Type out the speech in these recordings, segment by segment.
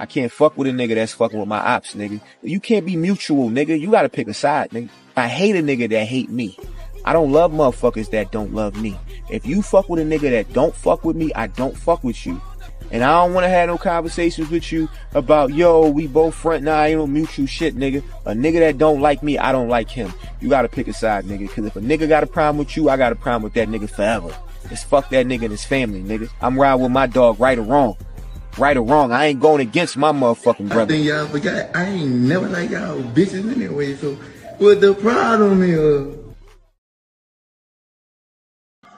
I can't fuck with a nigga that's fucking with my ops, nigga. You can't be mutual, nigga. You gotta pick a side, nigga. I hate a nigga that hate me. I don't love motherfuckers that don't love me. If you fuck with a nigga that don't fuck with me, I don't fuck with you. And I don't want to have no conversations with you about, yo, we both front, nah, ain't no mutual shit, nigga. A nigga that don't like me, I don't like him. You gotta pick a side, nigga. Cause if a nigga got a problem with you, I got a problem with that nigga forever. Just fuck that nigga and his family, nigga. I'm riding with my dog, right or wrong. Right or wrong, I ain't going against my motherfucking brother. I think y'all forgot, I ain't never like y'all bitches anyway, so what the problem is?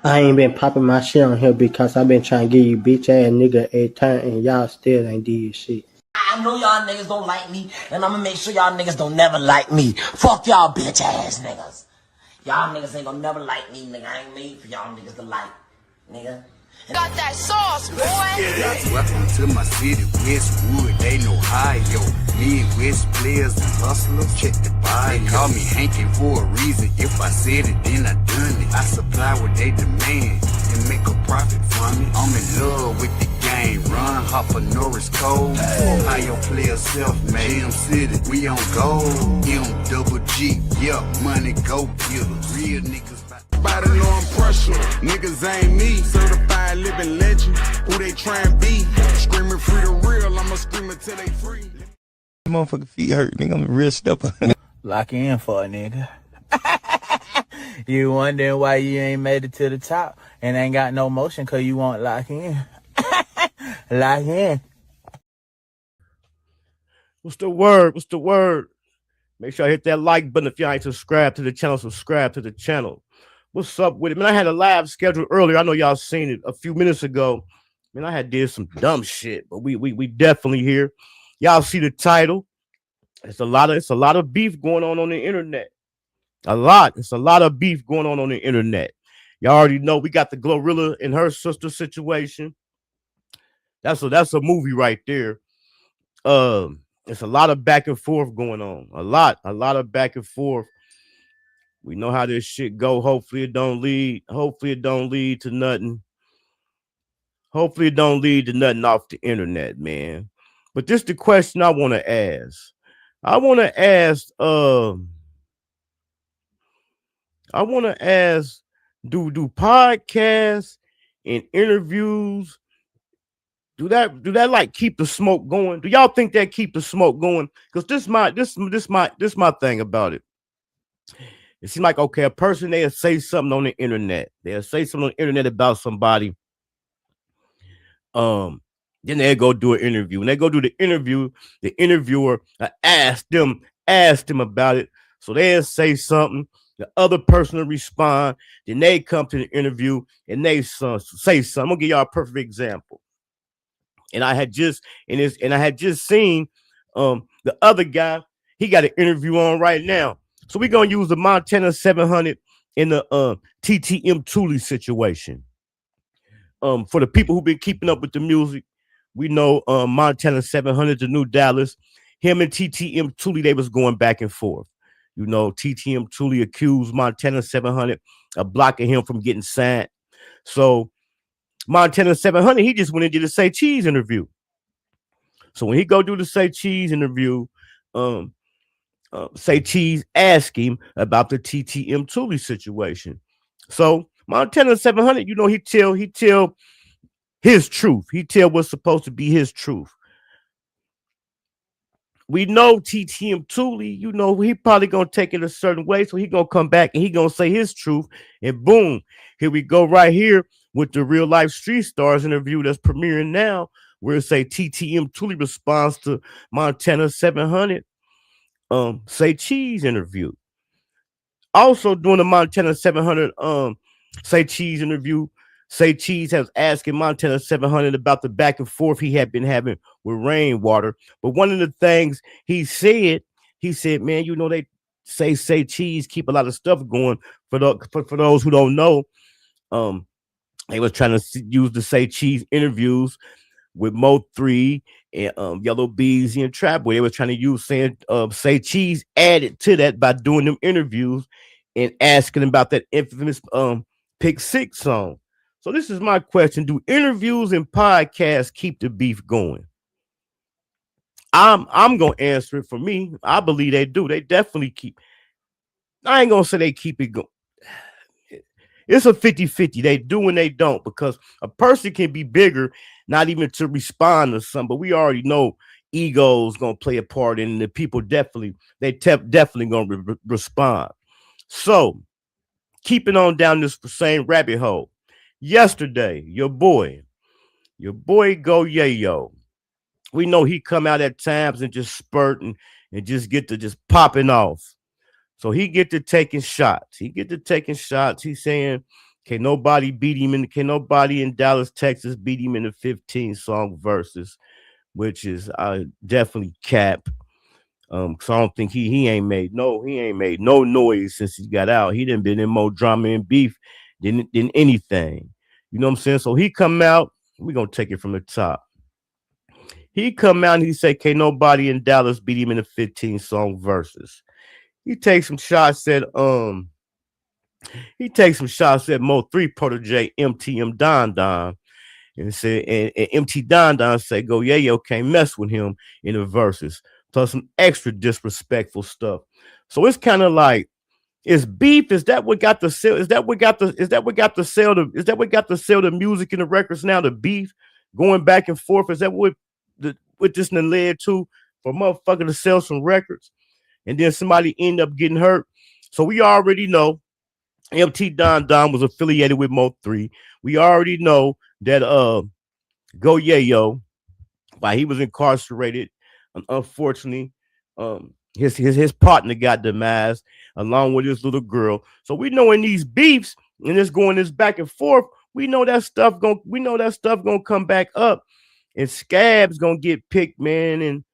I ain't been popping my shit on here because I've been trying to give you bitch ass nigga a turn and y'all still ain't did shit. I know y'all niggas don't like me, and I'ma make sure y'all niggas don't never like me. Fuck y'all bitch ass niggas. Y'all niggas ain't gonna never like me, nigga. I ain't made for y'all niggas to like, nigga. Got that sauce, boy. Welcome to my city, Westwood, they know Ohio. Midwest players and hustlers, check the bio. They call me Hankin for a reason. If I said it, then I done it. I supply what they demand and make a profit from it. I'm in love with the game. Ron Hopper, Norris Cole. Ohio players self-made. Jam City, we on gold. M-double-G, yeah, money go killers. Real niggas. Body know I'm pressure, niggas ain't me. Certified living legend, who they tryin' be. Screaming free the real, I'ma scream until they free. Motherfucking feet hurt, nigga. I'm a real stepper. Lock in for a nigga. You wondering why you ain't made it to the top and ain't got no motion cause you won't lock in. Lock in. What's the word? What's the word? Make sure I hit that like button if y'all ain't subscribed to the channel. Subscribe to the channel. What's up with it? Man, I had a live schedule earlier. I know y'all seen it a few minutes ago. Man, I had did some dumb shit, but we definitely here. Y'all see the title. It's a lot of beef going on the internet. It's a lot of beef going on the internet. Y'all already know we got the Glorilla and her sister situation. That's a movie right there. It's a lot of back and forth going on. A lot of back and forth. We know how this shit go. Hopefully it don't lead to nothing. Hopefully it don't lead to nothing off the internet, man. But this is the question I want to ask. Do podcasts and interviews, do that like keep the smoke going? Do y'all think that keep the smoke going? Because this my thing about it. It seems like, okay, a person, they'll say something on the internet. They'll say something on the internet about somebody. Then they'll go do an interview. When they go do the interview, the interviewer ask them about it. So they'll say something. The other person will respond. Then they come to the interview and they say something. I'm gonna give y'all a perfect example. And I had just seen the other guy. He got an interview on right now. So we're going to use the Montana 700 in the TTM Thule situation. For the people who've been keeping up with the music, we know Montana 700, the New Dallas. Him and TTM Thule, they was going back and forth. You know, TTM Thule accused Montana 700 of blocking him from getting signed. So Montana 700, he just went and did a Say Cheese interview. So when he go do the Say Cheese interview, Say Cheese asked him about the TTM Thule situation. So Montana 700, you know, he tell his truth. He tell what's supposed to be his truth. We know TTM Thule, you know, he probably gonna take it a certain way, so he gonna come back and he gonna say his truth, and boom, here we go right here with the Real Life Street Stars interview that's premiering now, where it say TTM Thule responds to Montana 700 Say Cheese interview. Also during the Montana 700 Say Cheese interview, Say Cheese has asking Montana 700 about the back and forth he had been having with Rainwater. But one of the things he said, man, you know, they say Cheese keep a lot of stuff going. For those who don't know, they was trying to use the Say Cheese interviews with Mo 3 and Yellow Beezy and Trap Boy. They were trying to use Say Cheese added to that by doing them interviews and asking about that infamous Pick 6 song. So this is my question. Do interviews and podcasts keep the beef going? I'm gonna answer it for me. I believe they do. They definitely keep. I ain't gonna say they keep it going. It's a 50-50. They do and they don't, because a person can be bigger, not even to respond to something. But we already know ego's gonna play a part, and the people definitely gonna respond. So keeping on down this same rabbit hole. Yesterday, your boy Go Yayo. We know he come out at times and just spurt and just get to just popping off. So he get to taking shots. He's saying, can nobody in Dallas, Texas beat him in the 15 song verses, which is definitely cap. Cause I don't think he ain't made no noise since he got out. He done been in more drama and beef than anything. You know what I'm saying? So he come out, we're gonna take it from the top. He come out and he say, can't nobody in Dallas beat him in the 15 song verses. He takes some shots at Mo 3 protege MTM Don Don, and said, and MT Don Don say, Go Yayo can't mess with him in the verses, plus some extra disrespectful stuff. So it's kind of like, is beef? Is that what got the sell? Is that what got the sell the music and the records now? The beef going back and forth. Is that what this led to for motherfucker to sell some records, and then somebody end up getting hurt? So we already know MT Don Don was affiliated with Mo 3. We already know that Go Yayo, while he was incarcerated, unfortunately, his partner got demised along with his little girl. So we know in these beefs and this back and forth, we know that stuff gonna come back up, and scabs gonna get picked, man. And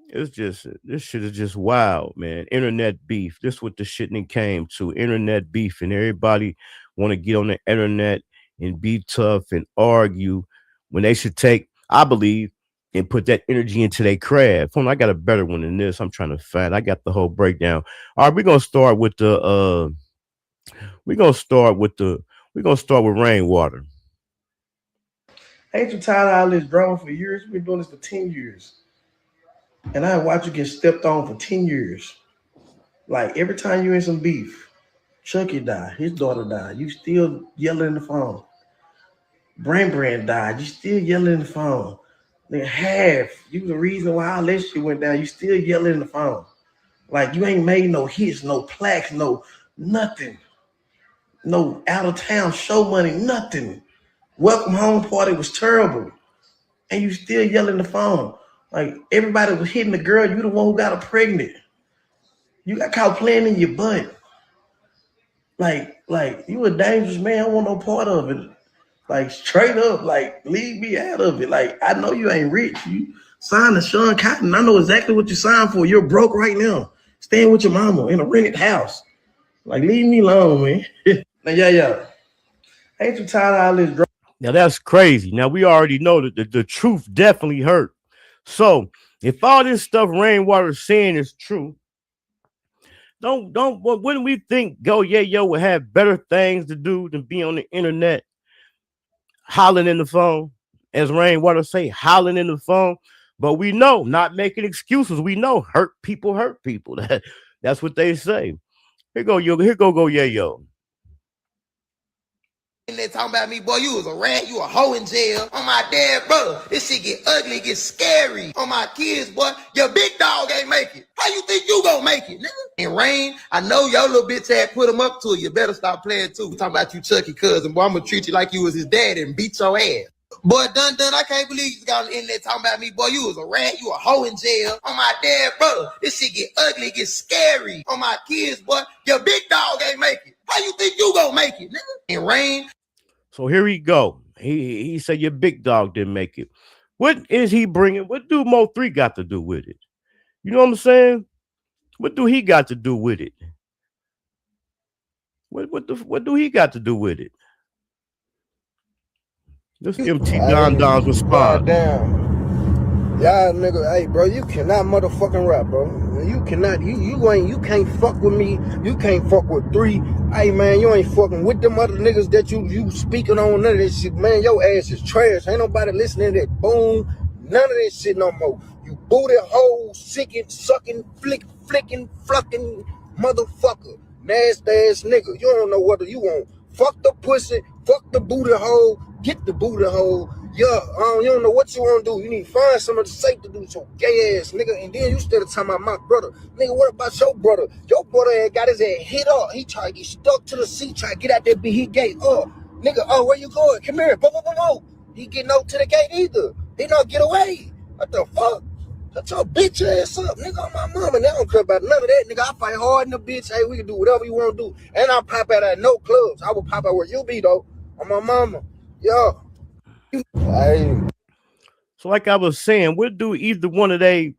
it's just, this shit is just wild, man. Internet beef. This is what the shit came to. Internet beef, and everybody want to get on the internet and be tough and argue when they should take, I believe, and put that energy into their craft. Hold on, I got a better one than this. I'm trying to find. I got the whole breakdown. All right, we're gonna start with Rainwater. Ain't you tired of all this drama for years? We've been doing this for 10 years. And I watch you get stepped on for 10 years. Like, every time you in some beef, Chucky died, his daughter died, you still yelling in the phone. Brand died, you still yelling in the phone. Then you the reason why all that shit went down, you still yelling in the phone. Like, you ain't made no hits, no plaques, no nothing. No out-of-town show money, nothing. Welcome home party was terrible. And you still yelling the phone. Like, everybody was hitting the girl, you the one who got her pregnant. You got caught playing in your butt. Like you a dangerous man, I don't want no part of it. Like, straight up, like, leave me out of it. Like, I know you ain't rich. You signed to Sean Cotton. I know exactly what you signed for. You're broke right now. Staying with your mama in a rented house. Like, leave me alone, man. Now, yeah. Ain't you tired of all this drama? Now, that's crazy. Now, we already know that the truth definitely hurt. So, if all this stuff Rainwater is saying is true, wouldn't we think Go Yayo would have better things to do than be on the internet hollering in the phone, as Rainwater say, hollering in the phone? But we know, not making excuses, we know hurt people. That's what they say. Here go Go Yayo. And they talking about me, boy, you was a rat, you a hoe in jail. On my dad, brother, this shit get ugly, get scary. On my kids, boy, your big dog ain't make it. How you think you gonna make it, nigga? And Rain, I know your little bitch ass put him up to it. You better stop playing too. We talking about you Chucky cousin, boy, I'm gonna treat you like you was his dad and beat your ass. Boy, done, I can't believe you got on the internet talking about me, boy, you was a rat, you a hoe in jail. On my dad, brother, this shit get ugly, get scary. On my kids, boy, your big dog ain't make it. How you think you gonna make it, nigga? And Rain. So here we go. He said your big dog didn't make it. What is he bringing? What do Mo 3 got to do with it? You know what I'm saying? What do he got to do with it? What do he got to do with it? This MT Don Don's response. Damn. Y'all nigga, hey bro, you cannot motherfucking rap, bro. You cannot, you can't fuck with me. You can't fuck with 3. Hey man, you ain't fucking with them other niggas that you speaking on none of this shit, man. Your ass is trash. Ain't nobody listening to that boom. None of that shit no more. You booty hole, sicking, sucking, flicking, flucking motherfucker. Nasty ass nigga. You don't know what you want. Fuck the pussy, fuck the booty hole, get the booty hole. Yeah, you don't know what you want to do. You need to find somebody safe to do with your gay ass nigga. And then you still talking about my brother. Nigga, what about your brother? Your brother had got his head hit up. He tried to get stuck to the seat, try to get out there, be he gay. Nigga, where you going? Come here. He getting over to the gate either. He not get away. What the fuck? Shut your bitch ass up, nigga. On my mama, and I don't care about none of that, nigga. I fight hard in the bitch. Hey, we can do whatever you want to do. And I pop out at no clubs. I will pop out where you be, though. On my mama. Yeah. Hey. So like I was saying, what do either one of they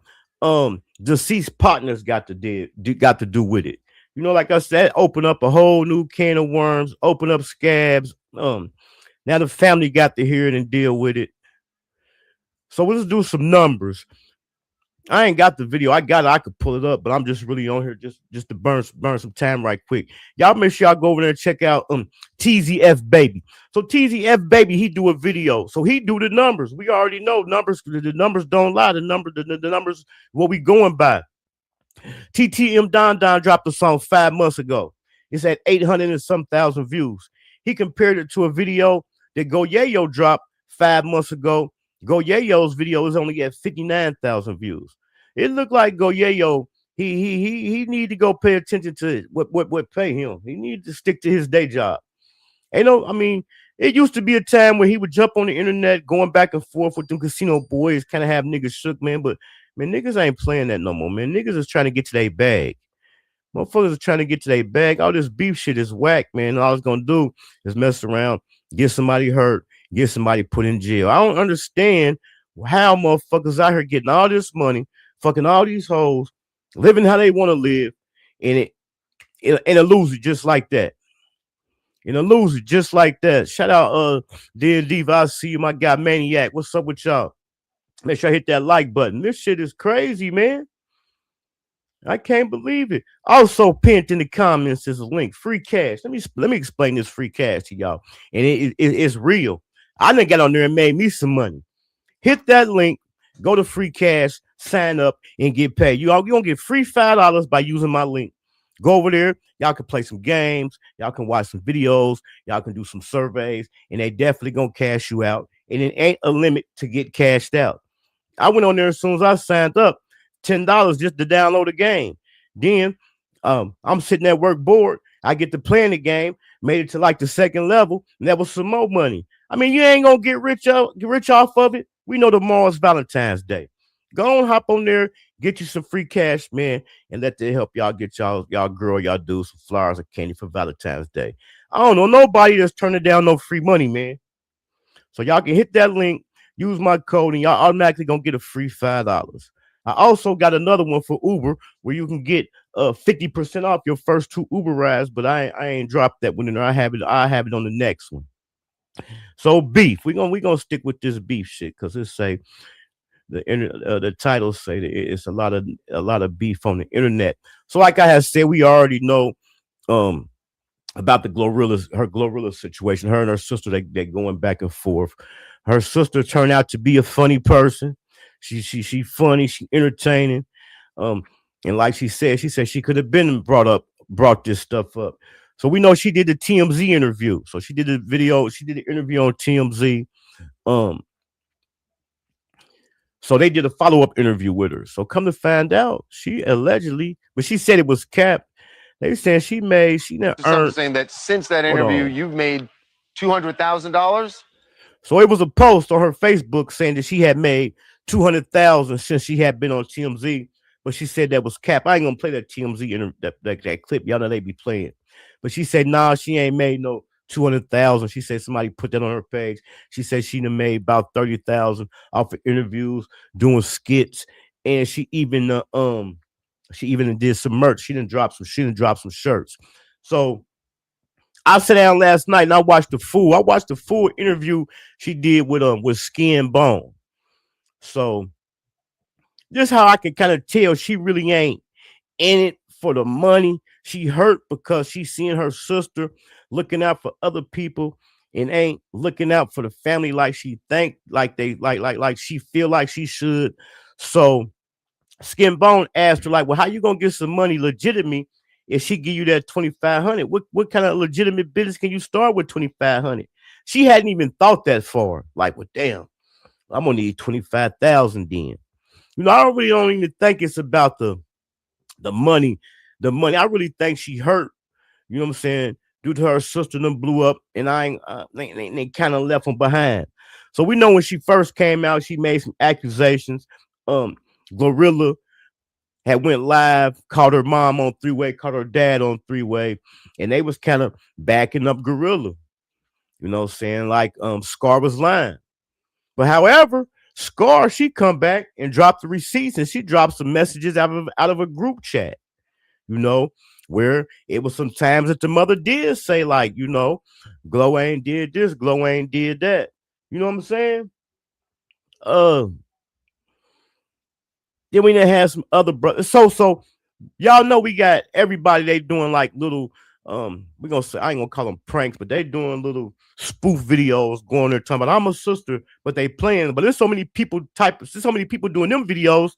deceased partners got to do with it? You know, like I said, open up a whole new can of worms, open up scabs. Now the family got to hear it and deal with it. So let's do some numbers. I ain't got the video. I could pull it up, but I'm just really on here just to burn some time right quick. Y'all make sure y'all go over there and check out TZF Baby. So TZF Baby, he do a video. So he do the numbers. We already know numbers. The numbers don't lie. The numbers what we going by. TTM Don dropped a song 5 months ago. It's at 800 and some thousand views. He compared it to a video that Go Yayo dropped 5 months ago. Go Yayo's video is only at 59,000 views. It looked like Go Yayo, he need to go pay attention to what pay him. He need to stick to his day job. It used to be a time where he would jump on the internet going back and forth with them casino boys, kind of have niggas shook, man. But man, niggas ain't playing that no more, man. Niggas is trying to get to their bag. Motherfuckers are trying to get to their bag. All this beef shit is whack, man. All it's gonna do is mess around, get somebody hurt, get somebody put in jail. I don't understand how motherfuckers out here getting all this money, fucking all these hoes, living how they want to live, and a loser just like that. Shout out Dear Diva. I see you, my guy Maniac. What's up with y'all? Make sure I hit that like button. This shit is crazy, man. I can't believe it. Also pinned in the comments is a link, free cash. Let me explain this free cash to y'all. And it's real. I done got on there and made me some money. Hit that link, go to free cash, sign up, and get paid. You gonna get free $5 by using my link. Go over there. Y'all can play some games. Y'all can watch some videos. Y'all can do some surveys. And they definitely gonna cash you out. And it ain't a limit to get cashed out. I went on there as soon as I signed up. $10 just to download the game. Then I'm sitting at work bored. I get to playing the game, made it to like the second level, and that was some more money. You ain't gonna get rich off of it. We know tomorrow's Valentine's Day. Go on, hop on there, get you some free cash, man, and let that help y'all get y'all girl, y'all do some flowers or candy for Valentine's Day. I don't know nobody that's turning down no free money, man. So y'all can hit that link, use my code, and y'all automatically gonna get a free $5. I also got another one for Uber where you can get 50% off your first 2 Uber rides, but I ain't dropped that one in there. I have it on the next one. So beef, we gonna stick with this beef shit because it say the titles say that it's a lot of beef on the internet. So like I have said, we already know about the Glorilla situation. Her and her sister they going back and forth. Her sister turned out to be a funny person. She funny, she entertaining. And like she said she could have been brought this stuff up. So we know she did the TMZ interview. So she did the interview on TMZ. So they did a follow-up interview with her. So come to find out, she allegedly, but she said it was capped. They said she earned saying that since that interview, you've made $200,000. So it was a post on her Facebook saying that she had made $200,000 since she had been on TMZ, but she said that was cap. I ain't gonna play that TMZ that clip. Y'all know they be playing, but she said nah, she ain't made no 200,000. She said somebody put that on her page. She said she done made about 30,000 off of interviews, doing skits, and she even did some merch. She done dropped some shirts. So I sat down last night and I watched the full interview she did with Skin Bone. So this how I can kind of tell she really ain't in it for the money. She hurt because she seeing her sister looking out for other people and ain't looking out for the family like she think like she feel like she should. So Skin Bone asked her, like, well, how you gonna get some money legitimately if she give you that 2,500? What kind of legitimate business can you start with 2,500? She hadn't even thought that far. Like, well, damn, I'm gonna need 25,000 then. You know, I don't even think it's about the money. The money. I really think she hurt. You know what I'm saying? Due to her sister them blew up, and they kind of left them behind. So we know when she first came out, she made some accusations. Glorilla had went live, caught her mom on three-way, caught her dad on three-way, and they was kind of backing up Gorilla. You know what I'm saying? Like Scar was lying. But however, Scar, she come back and dropped the receipts, and she dropped some messages out of a group chat, you know, where it was some times that the mother did say, like, you know, Glow ain't did this, Glow ain't did that. You know what I'm saying? Then we done had some other brothers. So y'all know we got everybody, they doing like little we're gonna say, I ain't gonna call them pranks, but they doing little spoof videos going there talking about I'm a sister, but they playing. But there's so many people doing them videos.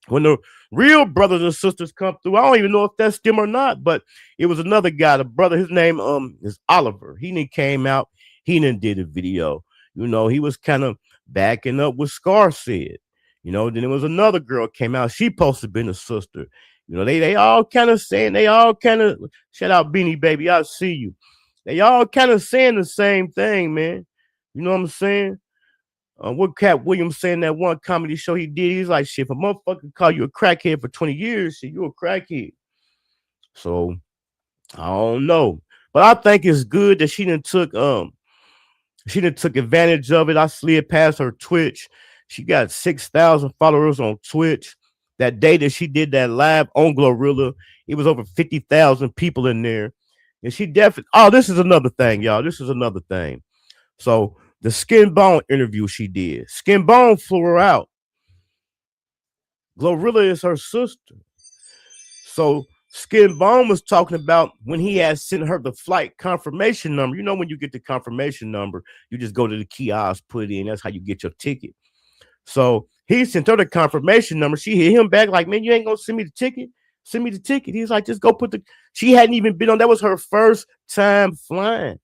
When the real brothers and sisters come through, I don't even know if that's them or not, but it was another guy, the brother, his name is Oliver. He came out, he did a video. You know, he was kind of backing up what Scar said. You know, then there was another girl came out, she supposed to been a sister. You know, they all kind of saying, shout out Beanie Baby, I see you. They all kind of saying the same thing, man. You know what I'm saying? What Cat Williams saying that one comedy show he did, he's like, shit, if a motherfucker call you a crackhead for 20 years, shit, you a crackhead. So I don't know. But I think it's good that she done took advantage of it. I slid past her Twitch. She got 6,000 followers on Twitch. That day that she did that live on Glorilla, it was over 50,000 people in there. And she definitely, this is another thing, y'all. This is another thing. So the Skin Bone interview she did, Skin Bone flew her out. Glorilla is her sister. So Skin Bone was talking about when he had sent her the flight confirmation number. You know, when you get the confirmation number, you just go to the kiosk, put it in. That's how you get your ticket. So he sent her the confirmation number. She hit him back like, man, you ain't gonna send me the ticket? Send me the ticket. He's like, just go put the. She hadn't even been on. That was her first time flying.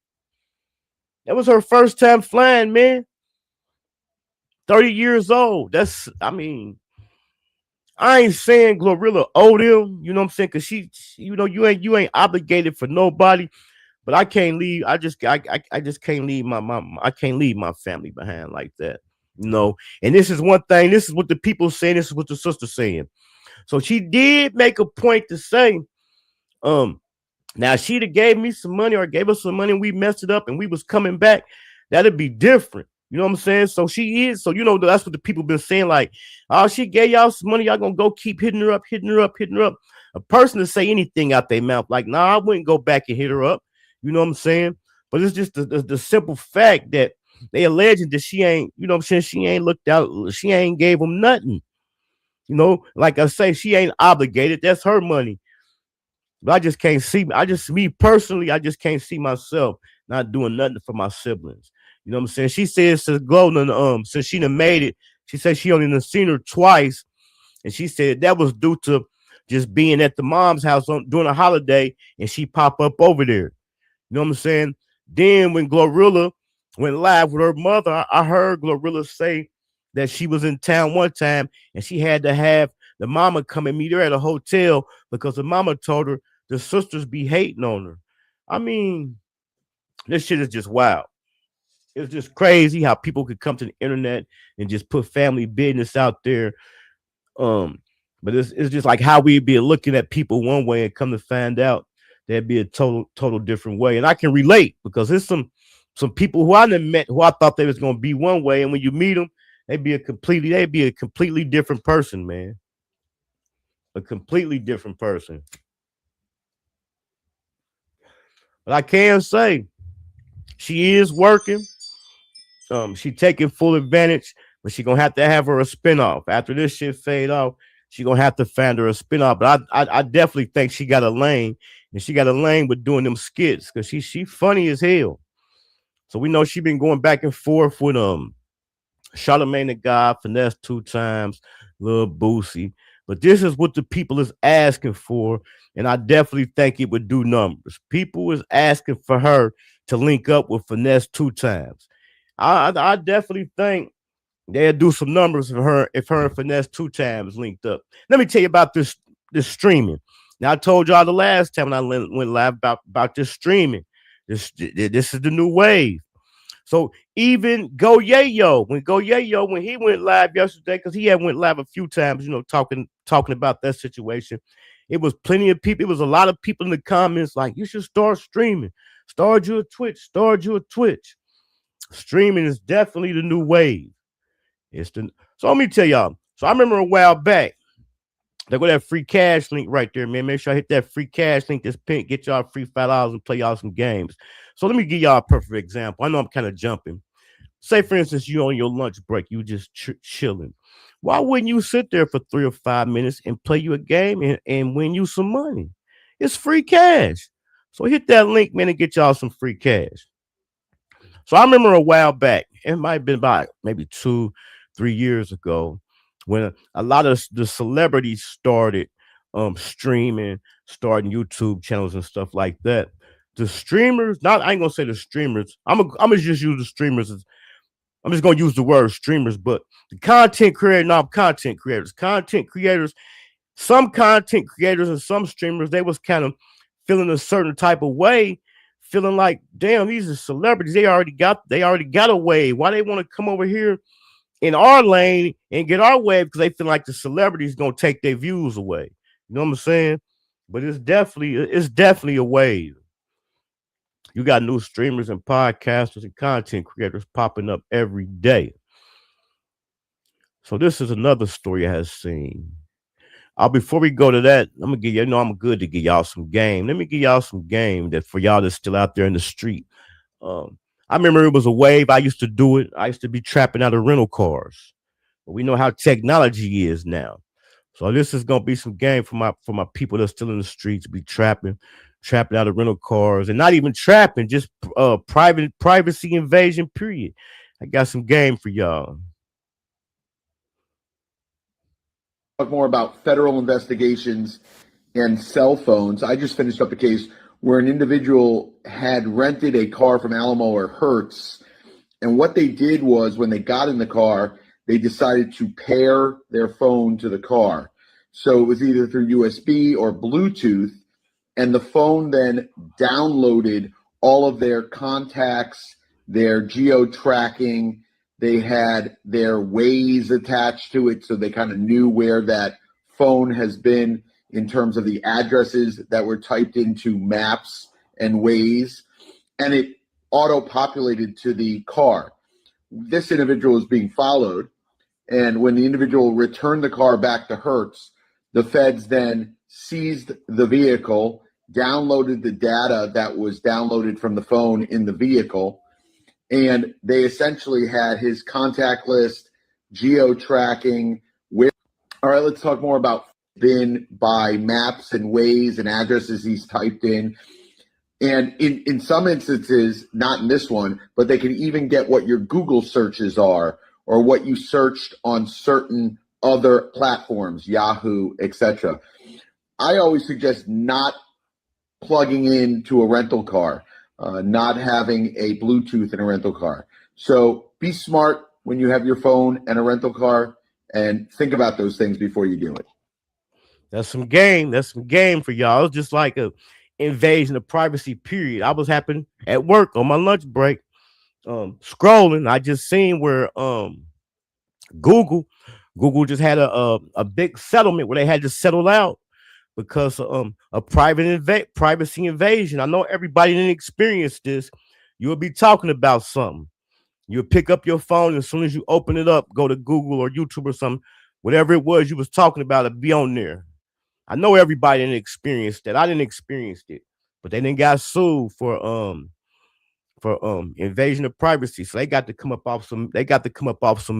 That was her first time flying, man. 30 years old. That's, I mean, I ain't saying Glorilla owed him, you know what I'm saying? Cause she, you know, you ain't obligated for nobody, but I can't leave. I just can't leave I can't leave my family behind like that, you know. And this is one thing, this is what the people saying, this is what the sister saying. So she did make a point to say, now she'd have gave me some money or gave us some money and we messed it up and we was coming back, that'd be different. You know what I'm saying? So she is, so you know, that's what the people been saying, like, oh, she gave y'all some money, y'all gonna go keep hitting her up. A person to say anything out their mouth, like, nah, I wouldn't go back and hit her up. You know what I'm saying? But it's just the simple fact that they alleging that she ain't, you know what I'm saying, she ain't looked out, she ain't gave them nothing. You know, like I say, she ain't obligated. That's her money. But I just can't see, me personally, I just can't see myself not doing nothing for my siblings. You know what I'm saying? She says since Glow since she done made it, she said she only done seen her twice. And she said that was due to just being at the mom's house during a holiday and she pop up over there. You know what I'm saying? Then when Glorilla went live with her mother, I heard Glorilla say that she was in town one time and she had to have the mama come and meet her at a hotel because the mama told her the sisters be hating on her. I mean, this shit is just wild. It's just crazy how people could come to the internet and just put family business out there. But it's just like how we be looking at people one way and come to find out there'd be a total different way. And I can relate because there's some people who I done met who I thought they was gonna be one way, and when you meet them, they'd be a completely different person, man. A completely different person. But I can say she is working. She taking full advantage, but she gonna have to have her a spinoff. After this shit fade off, she gonna have to find her a spinoff. But I definitely think she got a lane, and she got a lane with doing them skits because she funny as hell. So we know she been going back and forth with Charlamagne the God, Finesse 2 times, Lil Boosie. But this is what the people is asking for, and I definitely think it would do numbers. People is asking for her to link up with Finesse 2 times. I definitely think they'll do some numbers for her if her and Finesse 2 times linked up. Let me tell you about this streaming. Now I told y'all the last time when I went live about this streaming. This is the new wave. So even Go Yayo, when he went live yesterday, because he had went live a few times, you know, talking about that situation. It was plenty of people. It was a lot of people in the comments like, you should start streaming. Start you a Twitch. Streaming is definitely the new wave. So let me tell y'all. So I remember a while back, there go that free cash link right there, man. Make sure I hit that free cash link, this pink, get y'all free $5 and play y'all some games. So let me give y'all a perfect example. I know I'm kind of jumping. Say, for instance, you on your lunch break, you just chilling. Why wouldn't you sit there for 3 or 5 minutes and play you a game and win you some money? It's free cash. So hit that link, man, and get y'all some free cash. So I remember a while back, it might have been about maybe 2-3 years ago, when a lot of the celebrities started streaming, starting YouTube channels and stuff like that. The streamers, I ain't gonna say the streamers. I'm gonna just use the streamers as, I'm just gonna use the word streamers, but the content creators, some content creators and some streamers, they was kind of feeling a certain type of way, feeling like, damn, these are celebrities. They already got a wave. Why they want to come over here in our lane and get our wave? Because they feel like the celebrities gonna take their views away. You know what I'm saying? But it's definitely a wave. You got new streamers and podcasters and content creators popping up every day. So this is another story I have seen. Before we go to that, I'm gonna give you, I'm good to give y'all some game. Let me give y'all some game that for y'all that's still out there in the street. I remember it was a wave. I used to do it. I used to be trapping out of rental cars. But we know how technology is now. So this is gonna be some game for my people that's still in the streets, be trapping out of rental cars, and not even trapping, just privacy invasion, period. I got some game for y'all. Talk more about federal investigations and cell phones. I just finished up a case where an individual had rented a car from Alamo or Hertz, and what they did was when they got in the car, they decided to pair their phone to the car. So it was either through USB or Bluetooth, and the phone then downloaded all of their contacts, their geo-tracking. They had their Waze attached to it, so they kind of knew where that phone has been in terms of the addresses that were typed into Maps and Waze, and it auto-populated to the car. This individual is being followed, and when the individual returned the car back to Hertz, the feds then seized the vehicle, downloaded the data that was downloaded from the phone in the vehicle, and they essentially had his contact list, geo-tracking. All right, let's talk more about been by Maps and Waze and addresses he's typed in. And in some instances, not in this one, but they can even get what your Google searches are or what you searched on certain other platforms, Yahoo, etc. I always suggest not plugging into a rental car, not having a Bluetooth in a rental car. So be smart when you have your phone and a rental car, and think about those things before you do it. That's some game. That's some game for y'all. It's just like a invasion of privacy, period. I was happening at work on my lunch break, scrolling. I just seen where Google just had a big settlement where they had to settle out because a privacy invasion. I know everybody didn't experience this. You'll be talking about something. You'll pick up your phone, and as soon as you open it up, go to Google or YouTube or something, whatever it was you was talking about, it'll be on there. I know everybody didn't experience that. I didn't experience it, but they didn't got sued for invasion of privacy. So they got to come up off some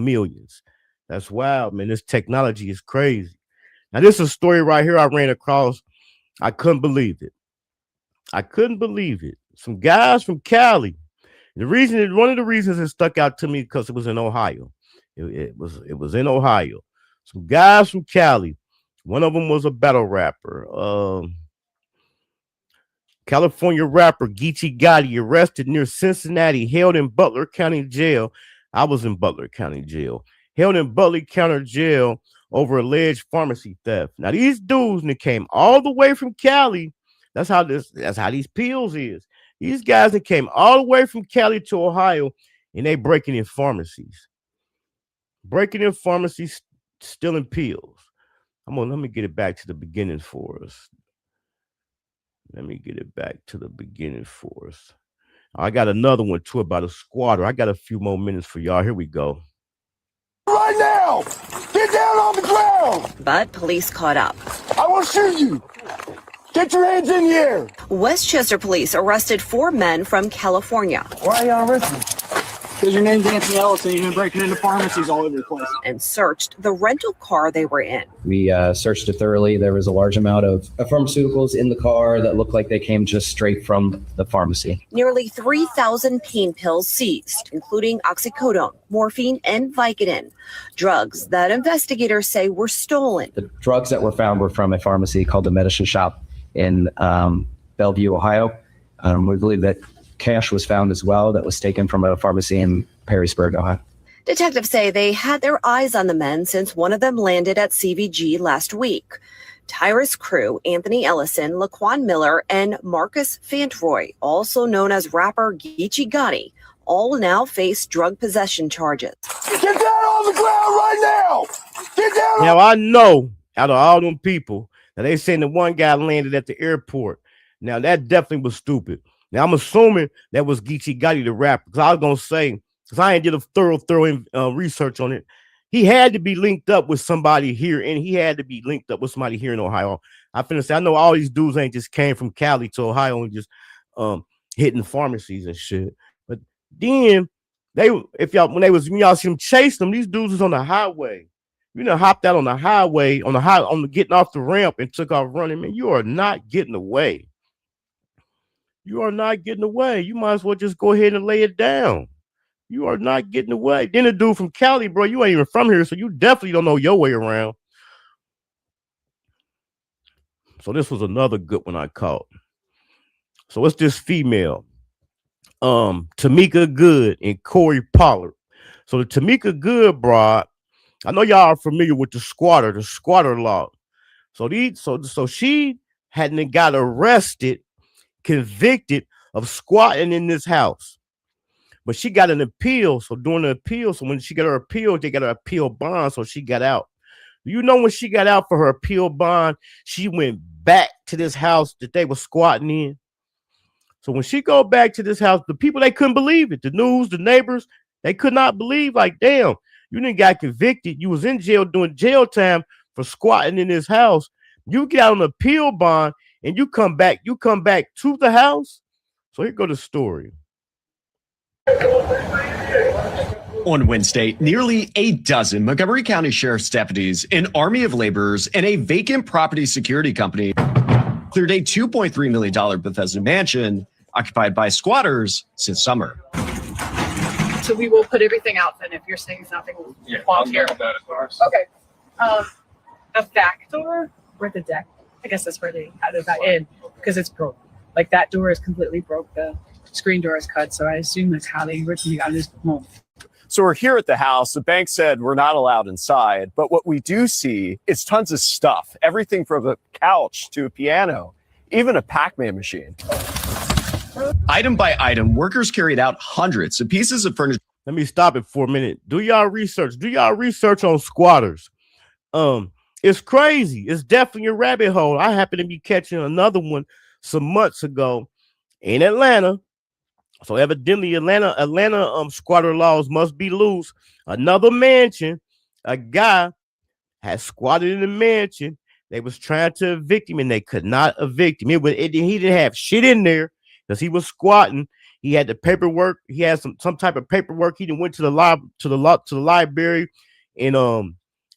millions. That's wild, man. This technology is crazy. Now, this is a story right here I ran across. I couldn't believe it. Some guys from Cali. One of the reasons it stuck out to me because it was in Ohio. It was in Ohio. Some guys from Cali One of them was a battle rapper. California rapper Geechee Gotti arrested near Cincinnati, held in Butler County Jail. I was in Butler County Jail. Held in Butler County Jail over alleged pharmacy theft. Now these dudes that came all the way from Cali. That's how these pills is. These guys that came all the way from Cali to Ohio, and they breaking in pharmacies. Breaking in pharmacies, stealing pills. Let me get it back to the beginning for us. Let me get it back to the beginning for us. I got another one too about a squatter. I got a few more minutes for y'all. Here we go. Right now! Get down on the ground! But police caught up. I will shoot you! Get your hands in the air! Westchester police arrested 4 men from California. Why are y'all arresting? Because your name's Anthony Ellis and you've been breaking into pharmacies all over the place. And searched the rental car they were in. We searched it thoroughly. There was a large amount of pharmaceuticals in the car that looked like they came just straight from the pharmacy. Nearly 3,000 pain pills seized, including oxycodone, morphine, and Vicodin. Drugs that investigators say were stolen. The drugs that were found were from a pharmacy called the Medicine Shop in Bellevue, Ohio. We believe that cash was found as well that was taken from a pharmacy in Perrysburg, Ohio. Detectives say they had their eyes on the men since one of them landed at CVG last week. Tyrus Crew, Anthony Ellison, Laquan Miller, and Marcus Fantroy, also known as rapper Geechee Gotti, all now face drug possession charges. Get down on the ground right now! Get down! Now I know out of all them people that they saying the one guy landed at the airport. Now that definitely was stupid. Now, I'm assuming that was Geechee Gotti the rapper, because I was going to say, because I ain't did a thorough research on it, he had to be linked up with somebody here, and he had to be linked up with somebody here in Ohio. I finna say, I know all these dudes ain't just came from Cali to Ohio and just hitting pharmacies and shit. But then, when y'all see them chase them, these dudes was on the highway. You know, hopped out on the highway, on the getting off the ramp and took off running. Man, you are not getting away. You are not getting away. You might as well just go ahead and lay it down. You are not getting away. Then a dude from Cali, bro, you ain't even from here, so you definitely don't know your way around. So this was another good one I caught. So it's this female, Tamika Good and Corey Pollard. So the Tamika Good broad, I know y'all are familiar with the squatter law. So she hadn't got arrested, convicted of squatting in this house, but she got an appeal. So during the appeal, so when she got her appeal, they got her appeal bond, so she got out. You know, when she got out for her appeal bond, she went back to this house that they were squatting in. So when she go back to this house, the people, they couldn't believe it. The news, the neighbors, they could not believe, like, damn, you didn't got convicted. You was in jail doing jail time for squatting in this house. You get out on appeal bond and you come back to the house. So here go the story. On Wednesday, nearly a dozen Montgomery County Sheriff's deputies, an army of laborers, and a vacant property security company cleared a $2.3 million Bethesda mansion occupied by squatters since summer. So we will put everything out then if you're saying something belongs here. Okay. A back door or the deck? I guess that's where they had it back in because it's broke. Like that door is completely broke. The screen door is cut. So I assume that's how they originally got this home. So we're here at the house. The bank said we're not allowed inside, but what we do see is tons of stuff. Everything from a couch to a piano, even a Pac-Man machine. Item by item, workers carried out hundreds of pieces of furniture. Let me stop it for a minute. Do y'all research? Do y'all research on squatters? It's crazy. It's definitely a rabbit hole. I happened to be catching another one some months ago in Atlanta. So evidently Atlanta squatter laws must be loose. Another mansion, a guy had squatted in the mansion. They was trying to evict him and they could not evict him. He didn't have shit in there because he was squatting. He had the paperwork. He had some type of paperwork. He went to the library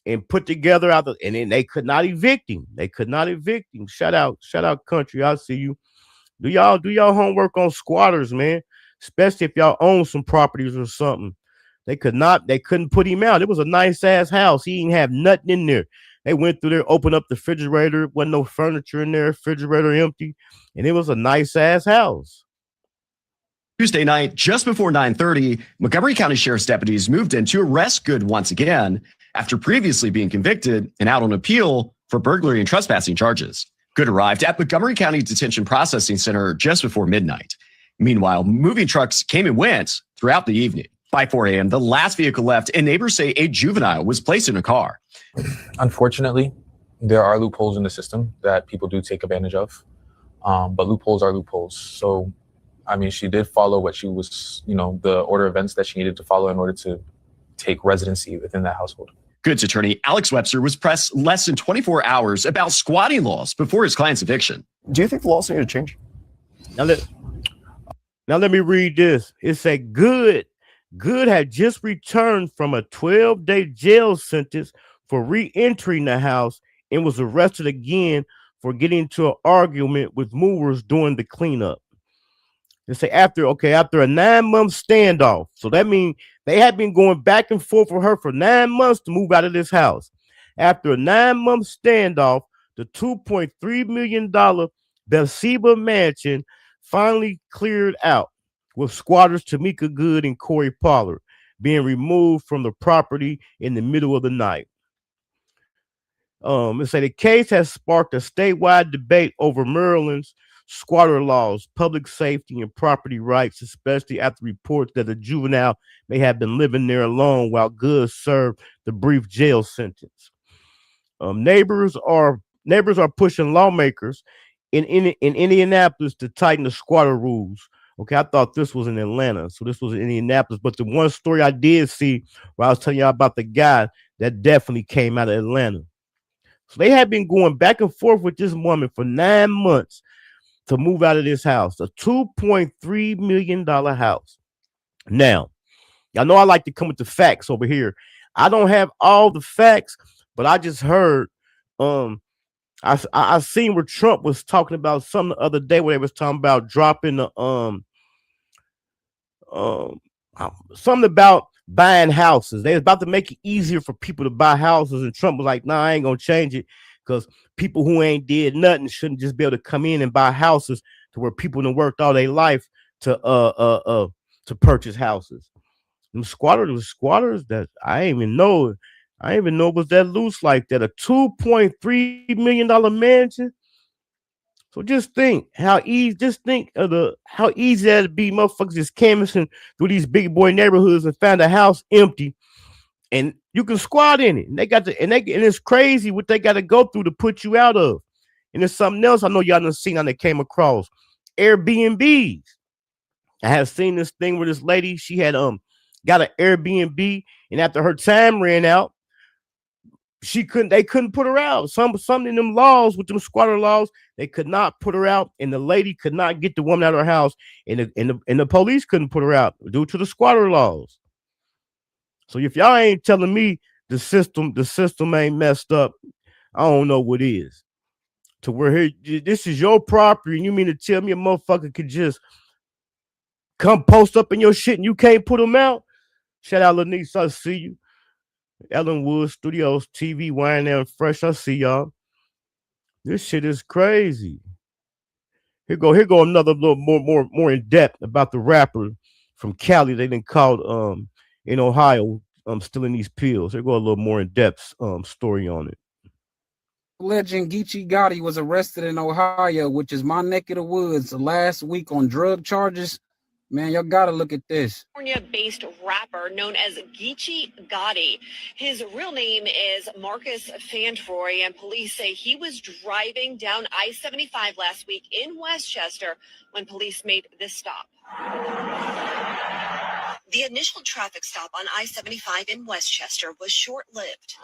and put together and then they could not evict him. They could not evict him. Shout out country. I see you. Do y'all homework on squatters, man? Especially if y'all own some properties or something. They couldn't put him out. It was a nice ass house. He didn't have nothing in there. They went through there, opened up the refrigerator. Wasn't no furniture in there. Refrigerator empty, and it was a nice ass house. Tuesday night, just before 9:30, Montgomery County Sheriff's deputies moved in to arrest Good once again after previously being convicted and out on appeal for burglary and trespassing charges. Good arrived at Montgomery County Detention Processing Center just before midnight. Meanwhile, moving trucks came and went throughout the evening. By 4 a.m., the last vehicle left, and neighbors say a juvenile was placed in a car. Unfortunately, there are loopholes in the system that people do take advantage of, but loopholes are loopholes. So, I mean, she did follow what she was, the order of events that she needed to follow in order to take residency within that household. Good's attorney, Alex Webster, was pressed less than 24 hours about squatting laws before his client's eviction. Do you think the laws need to change? Now let me read this. It said Good had just returned from a 12-day jail sentence for re-entering the house and was arrested again for getting into an argument with movers during the cleanup. They say after a 9-month standoff. So that means they had been going back and forth with her for 9 months to move out of this house. After a 9-month standoff, the $2.3 million Bathsheba mansion finally cleared out, with squatters Tamika Good and Corey Pollard being removed from the property in the middle of the night. It say the case has sparked a statewide debate over Maryland's squatter laws, public safety, and property rights, especially after reports that a juvenile may have been living there alone while Good served the brief jail sentence. Neighbors are pushing lawmakers in Indianapolis to tighten the squatter rules. Okay, I thought this was in Atlanta, so this was in Indianapolis. But the one story I did see where I was telling y'all about the guy that definitely came out of Atlanta. So they had been going back and forth with this woman for 9 months to move out of this house, a $2.3 million house. Now, y'all know I like to come with the facts over here. I don't have all the facts, but I just heard, I seen where Trump was talking about something the other day where they was talking about dropping the something about buying houses. They was about to make it easier for people to buy houses, and Trump was like, "Nah, I ain't gonna change it because people who ain't did nothing shouldn't just be able to come in and buy houses to where people done worked all their life to purchase houses." Them squatters that I didn't even know it was that loose like that. A $2.3 million mansion. So just think how easy that'd be. Motherfuckers just canvassing through these big boy neighborhoods and found a house empty, and you can squat in it. And and it's crazy what they got to go through to put you out of. And there's something else I know y'all done seen on that came across. Airbnbs. I have seen this thing where this lady, she had got an Airbnb, and after her time ran out, they couldn't put her out. Some in them laws, with them squatter laws, they could not put her out, and the lady could not get the woman out of her house, and the police couldn't put her out due to the squatter laws. So if y'all ain't telling me the system ain't messed up, I don't know what is. To where this is your property, and you mean to tell me a motherfucker could just come post up in your shit and you can't put them out? Shout out Lanice, I see you. Ellen Wood Studios TV, Wine and Fresh, I see y'all. This shit is crazy. Here go another little more in depth about the rapper from Cali. They done called in Ohio stealing these pills. Here go a little more in depth story on it. Legend Geechee Gotti was arrested in Ohio, which is my neck of the woods, last week on drug charges. Man, y'all gotta look at this. California-based rapper known as Geechee Gotti. His real name is Marcus Fantroy, and police say he was driving down I-75 last week in Westchester when police made this stop. The initial traffic stop on I-75 in Westchester was short-lived.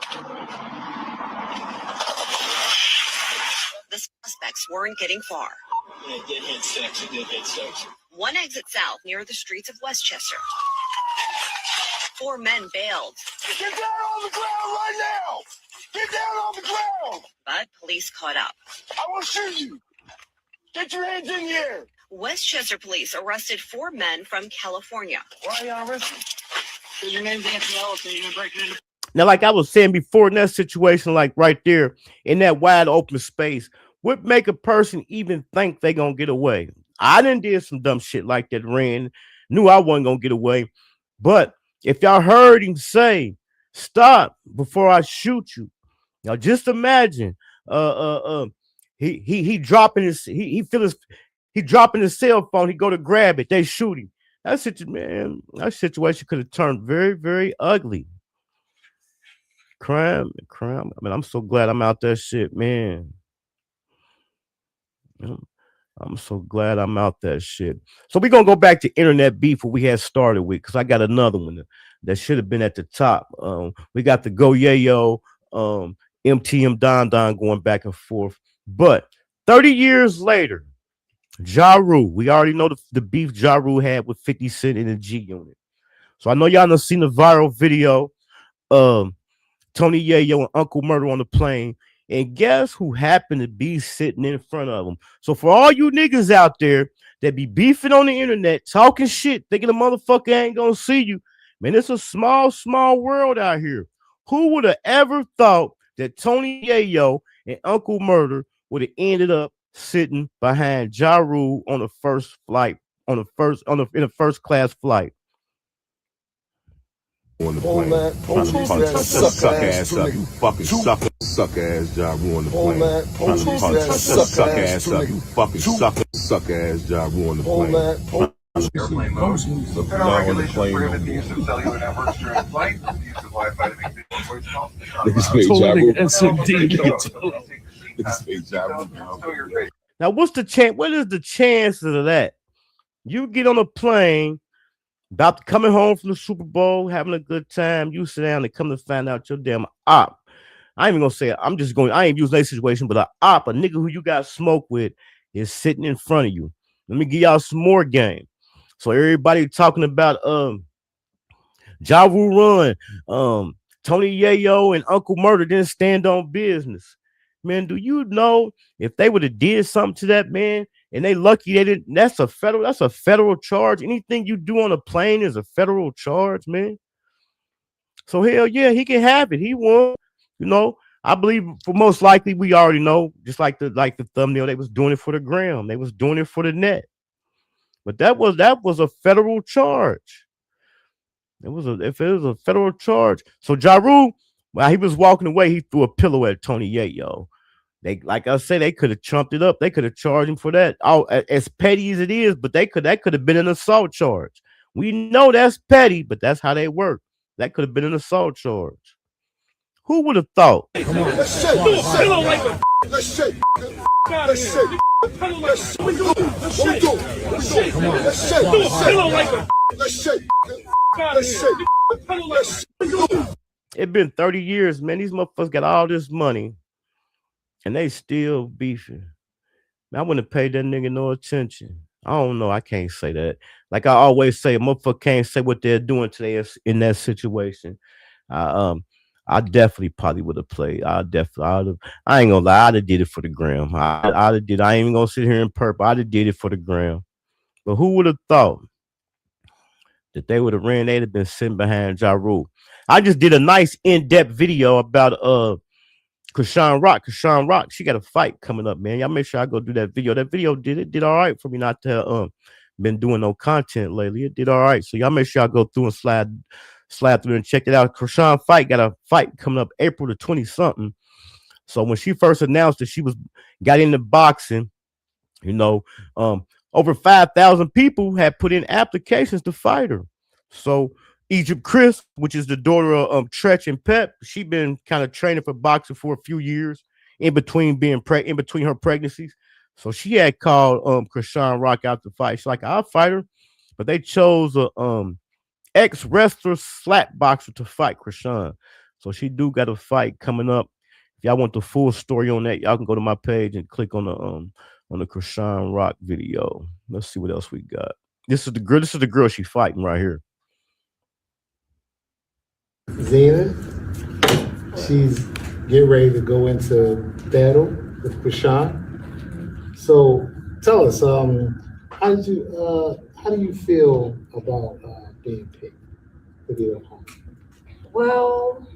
The suspects weren't getting far. It did hit six. One exit south near the streets of Westchester. 4 men bailed. Get down on the ground right now! Get down on the ground! But police caught up. I will shoot you! Get your hands in the air! Westchester police arrested 4 men from California. Why are you arrested? Because your name's Anthony Ellison, you've been breaking into... Now, like I was saying before, in that situation, like right there in that wide open space, what make a person even think they gonna get away? I done did some dumb shit like that, ran, knew I wasn't gonna get away. But if y'all heard him say, "Stop before I shoot you," now just imagine, he dropping his, he feel his, he dropping his cell phone, he go to grab it, they shoot him. That situation could have turned very, very ugly. Crime. I mean, I'm so glad I'm out that shit, man. I'm so glad I'm out that shit. So we're gonna go back to internet beef what we had started with, because I got another one that should have been at the top. We got the Go Yayo, MTM Don going back and forth. But 30 years later, Ja Rule, we already know the beef Ja Rule had with 50 Cent in the G Unit. So I know y'all done seen the viral video. Tony Yayo and Uncle Murder on the plane. And guess who happened to be sitting in front of them? So for all you niggas out there that be beefing on the internet, talking shit, thinking the motherfucker ain't gonna see you, man, it's a small, small world out here. Who would have ever thought that Tony Yayo and Uncle Murder would have ended up sitting behind Ja Rule on the first flight, in a first class flight? On the plane. Trying to punch that suck ass up. You fucking suck ass Ja Rule on the plane. Trying to punch that suck ass up. You fucking suck ass Ja Rule on the plane. Airplane mode. On the plane. The use of cellular networks during flight. The use of Wi-Fi to make the voice calls. Now, what's the chance? What is the chances of that? You get on a plane, about coming home from the Super Bowl, having a good time, you sit down and come to find out your damn op. I ain't even gonna say it. I ain't using that situation, but a op, a nigga who you got smoke with, is sitting in front of you. Let me give y'all some more game. So everybody talking about Ja Rule run, Tony Yayo and Uncle Murder didn't stand on business. Man, do you know if they would have did something to that man and they lucky they didn't? That's a federal charge. Anything you do on a plane is a federal charge, man. So hell yeah, he can have it. He won. You know, I believe for most likely we already know, just like the thumbnail, they was doing it for the gram, they was doing it for the net. But that was a federal charge. If it was a federal charge. So Ja Rule, while he was walking away, he threw a pillow at Tony Yayo. They, like I said, they could have trumped it up. They could have charged him for that. Oh, as petty as it is, but that could have been an assault charge. We know that's petty, but that's how they work. That could have been an assault charge. Who would have thought? Come on. Let's shake. Let's shake. Let's shake. Let's shake. Come on. Let's shake. Let's shake. Let's shake. It's been 30 years, man. These motherfuckers got all this money and they still beefing. Man, I wouldn't have paid that nigga no attention. I don't know. I can't say that. Like I always say, a motherfucker can't say what they're doing today in that situation. I definitely probably would have played. I ain't gonna lie. I'd have did it for the gram. I ain't even gonna sit here in purple. I'd have did it for the gram. But who would have thought that they would have ran? They'd have been sitting behind Ja Rule. I just did a nice in-depth video about Krishan Rock. Krishan Rock, she got a fight coming up, man. Y'all make sure I go do that video. That video did all right for me not to have been doing no content lately. It did all right. So y'all make sure I go through and slide through and check it out. Krishan got a fight coming up April the 20-something. So when she first announced that she got into boxing, you know, over 5,000 people had put in applications to fight her. So Egypt Chris, which is the daughter of Tretch and Pep, she been kind of training for boxing for a few years in between her pregnancies. So she had called Krishan Rock out to fight. She's like, I'll fight her, but they chose a ex-wrestler slap boxer to fight Krishan. So she do got a fight coming up. If y'all want the full story on that, y'all can go to my page and click on the Krishan Rock video. Let's see what else we got. This is the girl she fighting right here. Zena, she's getting ready to go into battle with Krishan. So tell us, how do you feel about being picked to be at home? Well,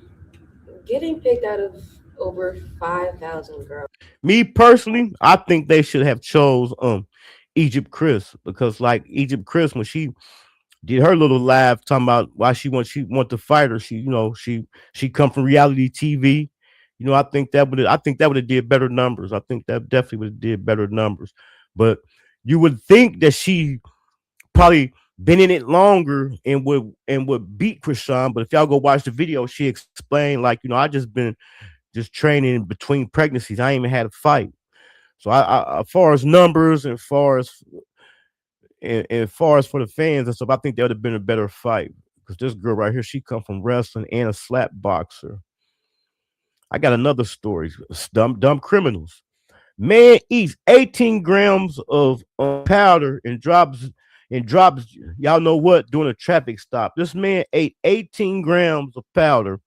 getting picked out of over 5,000 girls. Me personally, I think they should have chose Egypt Chris, because like Egypt Chris, when she did her little live talking about why she want to fight her, she come from reality TV. I think that would have did better numbers. I think that definitely would have did better numbers. But you would think that she probably been in it longer and would beat Krishan. But if y'all go watch the video, she explained like, I just training between pregnancies. I ain't even had a fight. So I as far as numbers and far as for the fans and stuff, I think that would have been a better fight, because this girl right here, she come from wrestling and a slap boxer. I got another story. Dumb criminals. Man eats 18 grams of powder and drops. Y'all know what? During a traffic stop, this man ate 18 grams of powder,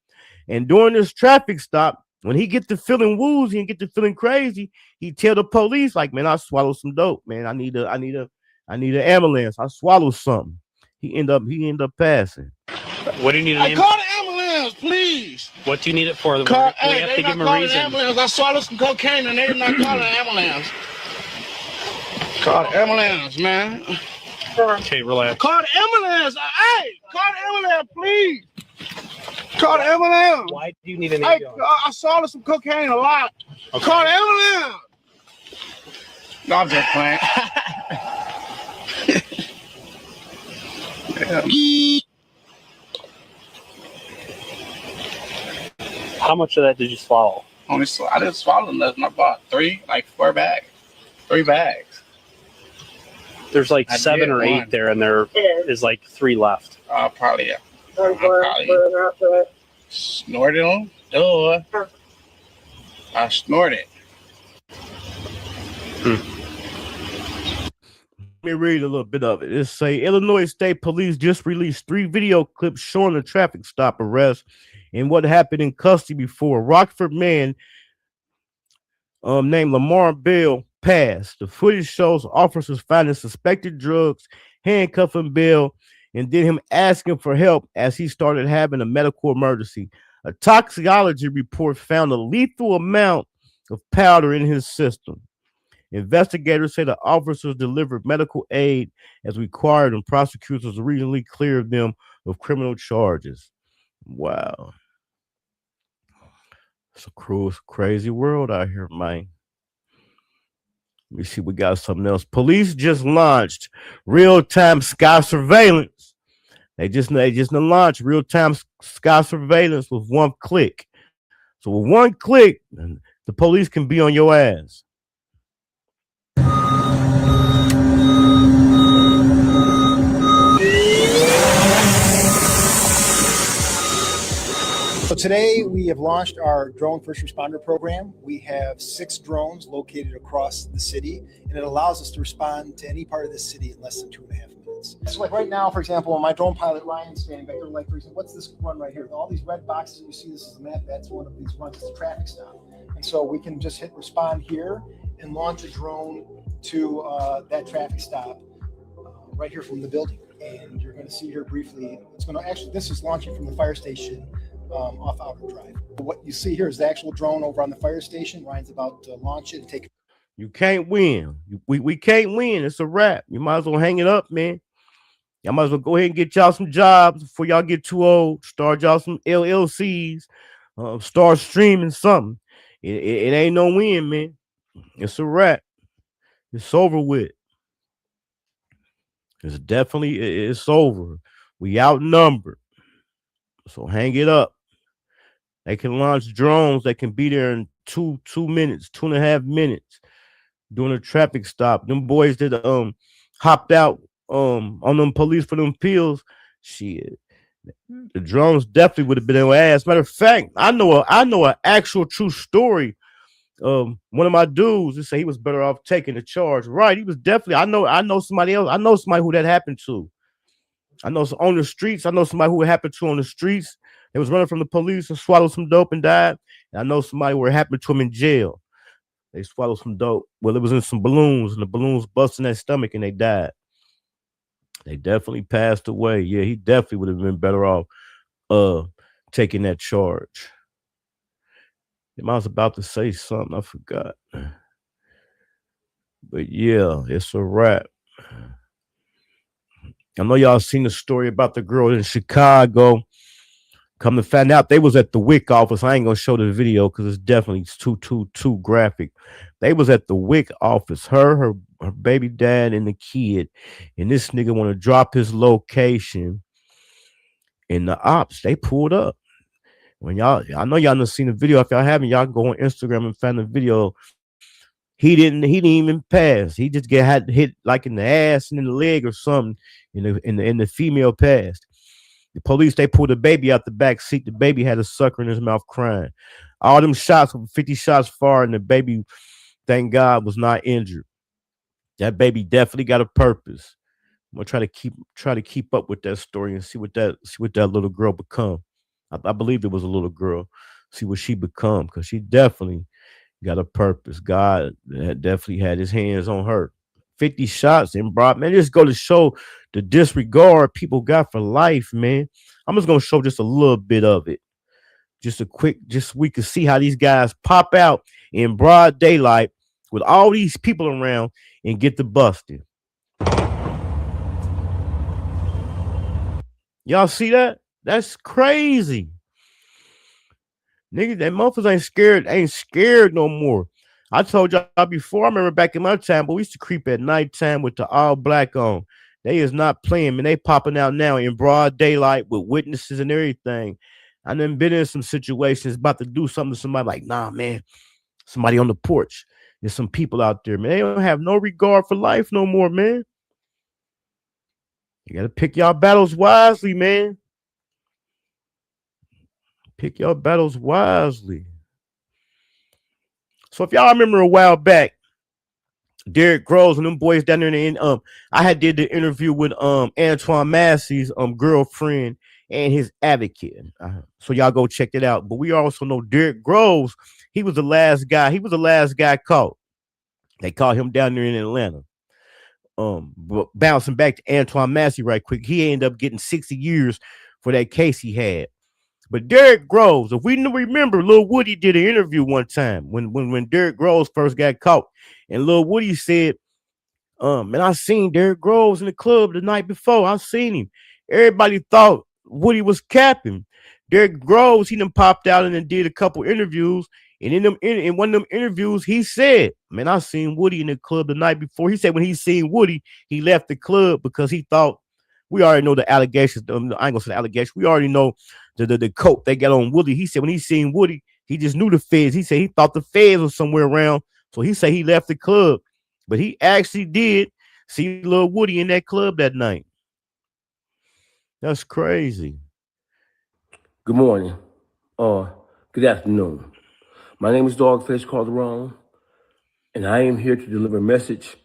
and during this traffic stop, when he get to feeling woozy and get to feeling crazy, he tell the police like, "Man, I swallowed some dope. Man, I need an ambulance. I swallowed something." He end up passing. What do you need? Hey, call the ambulance, please. What do you need it for? We Call, have hey, to they give not him a calling reason. the ambulance. I swallowed some cocaine and they not calling the ambulance. Call the ambulance, man. Okay, relax. Call the ambulance. Hey, call the ambulance, please. Call the ambulance. Why do you need an Hey, ambulance? I swallowed some cocaine a lot. Okay. Call the ambulance. No, I'm just playing. How much of that did you swallow? I didn't swallow nothing. I bought 4 bags. 3 bags. There's like I 7 did or 8 one. there, and there is like 3 left. Probably, yeah. Snorted them. Duh. I snorted. Let me read a little bit of it. It say Illinois State Police just released 3 video clips showing the traffic stop arrest and what happened in custody before a Rockford man named Lamar Bell passed. The footage shows officers finding suspected drugs, handcuffing Bell, and then him asking for help as he started having a medical emergency. A toxicology report found a lethal amount of powder in his system. Investigators say the officers delivered medical aid as required, and prosecutors recently cleared them of criminal charges. Wow. It's a cruel, crazy world out here, man. Let me see, we got something else. Police just launched real-time sky surveillance. They just launched real-time sky surveillance with one click. So with one click, the police can be on your ass. So today we have launched our drone first responder program. We have 6 drones located across the city, and it allows us to respond to any part of the city in less than 2.5 minutes. So like right now, for example, my drone pilot Ryan's standing back there, like, for example, what's this run right here? All these red boxes you see, this is the map, that's one of these runs, it's a traffic stop. And so we can just hit respond here and launch a drone to that traffic stop right here from the building. And you're going to see here briefly, it's going to actually, this is launching from the fire station off Outer Drive. What you see here is the actual drone over on the fire station. Ryan's about to launch it and take it. You can't win. We can't win. It's a wrap. You might as well hang it up, man. Y'all might as well go ahead and get y'all some jobs before y'all get too old. Start y'all some LLCs. Start streaming something. It ain't no win, man. It's a wrap. It's over with. It's over. We outnumbered. So hang it up. They can launch drones that can be there in 2 minutes, 2.5 minutes during a traffic stop. Them boys that hopped out on them police for them pills, shit. The drones definitely would have been their ass. Matter of fact, I know an actual true story. One of my dudes, they say he was better off taking the charge. Right, he was definitely. I know somebody else. I know somebody who that happened to. I know on the streets. I know somebody who it happened to on the streets. They was running from the police and swallowed some dope and died. And I know somebody where it happened to him in jail. They swallowed some dope. Well, it was in some balloons, and the balloons busted in their stomach, and they died. They definitely passed away. Yeah, he definitely would have been better off taking that charge. I was about to say something, I forgot. But yeah, it's a wrap. I know y'all seen the story about the girl in Chicago. Come to find out, they was at the WIC office. I ain't gonna show the video because it's definitely too graphic. They was at the WIC office. Her baby dad, and the kid. And this nigga want to drop his location. And the ops, they pulled up. When I know y'all done seen the video. If y'all haven't, y'all can go on Instagram and find the video. He didn't even pass. He just had hit like in the ass and in the leg or something. In the female passed. The police, they pulled the baby out the back seat. The baby had a sucker in his mouth crying. All them shots, 50 shots far, and the baby, thank God, was not injured. That baby definitely got a purpose. I'm gonna try to keep up with that story and see what that little girl become. I believe it was a little girl. See what she become, because she definitely got a purpose. God definitely had his hands on her. 50 shots in broad, man. Just go to show the disregard people got for life, man. I'm just gonna show just a little bit of it. Just we can see how these guys pop out in broad daylight with all these people around and get the busted. Y'all see that? That's crazy. Nigga, that motherfuckers ain't scared no more. I told y'all before, I remember back in my time, but we used to creep at nighttime with the all black on. They is not playing, man. They popping out now in broad daylight with witnesses and everything. I done been in some situations about to do something to somebody like, nah, man, somebody on the porch. There's some people out there, man. They don't have no regard for life no more, man. You gotta pick y'all battles wisely, man. Pick your battles wisely. So if y'all remember a while back, Derrick Groves and them boys down there in I had did the interview with Antoine Massey's girlfriend and his advocate. So y'all go check it out. But we also know Derrick Groves, he was the last guy. He was the last guy caught. They caught him down there in Atlanta. But bouncing back to Antoine Massey right quick, he ended up getting 60 years for that case he had. But Derrick Groves, if we remember, Lil Woody did an interview one time when Derrick Groves first got caught, and Lil Woody said, man, I seen Derrick Groves in the club the night before. I seen him. Everybody thought Woody was capping. Derrick Groves, he done popped out and then did a couple interviews, and in one of them interviews, he said, man, I seen Woody in the club the night before. He said when he seen Woody, he left the club because he thought, we already know the allegations. I ain't gonna say the allegations. We already know the coat they got on Woody. He said when he seen Woody, he just knew the feds. He said he thought the feds was somewhere around. So he said he left the club. But he actually did see Lil Woody in that club that night. That's crazy. Good morning. Good afternoon. My name is Dogface Calderon, and I am here to deliver a message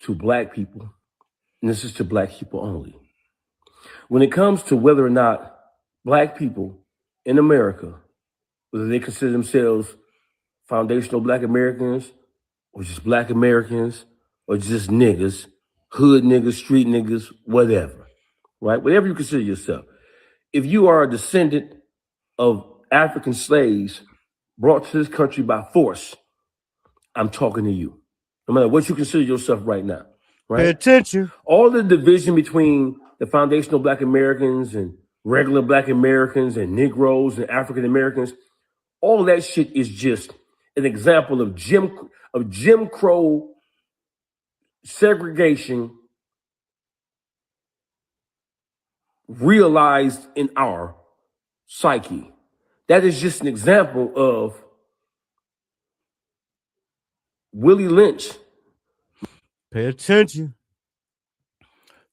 to Black people. And this is to Black people only. When it comes to whether or not Black people in America, whether they consider themselves foundational Black Americans, or just Black Americans, or just niggas, hood niggas, street niggas, whatever, right? Whatever you consider yourself. If you are a descendant of African slaves brought to this country by force, I'm talking to you. No matter what you consider yourself right now. Right? Pay attention. All the division between the foundational Black Americans and regular Black Americans and Negroes and African Americans, all that shit is just an example of Jim Crow segregation realized in our psyche. That is just an example of Willie Lynch. Pay attention.